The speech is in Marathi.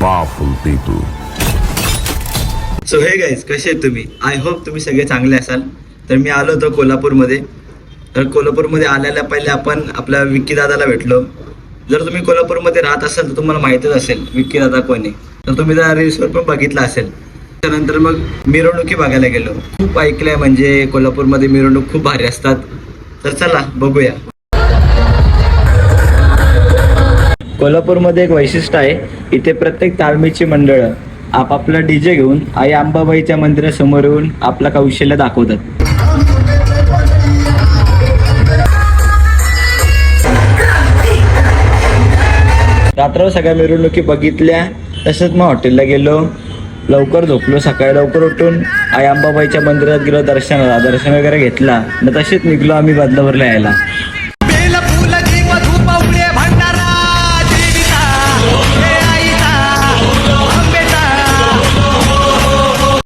powerful people. सो हे गाईज, कसे आहेत तुम्ही? आय होप तुम्ही सगळे चांगले असाल. तर मी आलो होतो कोल्हापूरमध्ये. तर कोल्हापूरमध्ये आल्याला पहिले आपण आपल्या विक्की दादाला भेटलो. जर तुम्ही कोल्हापूरमध्ये राहत असाल तर तुम्हाला माहीतच असेल विक्की दादा कोणी. तर तुम्ही त्या रील्सवर पण बघितलं असेल. त्यानंतर मग मिरवणुकी बघायला गेलो. खूप ऐकलंय म्हणजे कोल्हापूरमध्ये मिरवणूक खूप भारी असतात. तर चला बघूया. कोल्हापूरमध्ये एक वैशिष्ट्य आहे, इथे प्रत्येक तालमीची मंडळं आपापला डीजे घेऊन आई अंबाबाईच्या मंदिरासमोर येऊन आपला कौशल्य दाखवतात. रात्र सगळ्या मिरवणुकी बघितल्या. तसंच मग हॉटेलला गेलो, लवकर झोपलो. सकाळी लवकर उठून आई अंबाबाईच्या मंदिरात गेलो दर्शन वगैरे घेतला. मग तसेच निघलो आम्ही बदलापूरला यायला.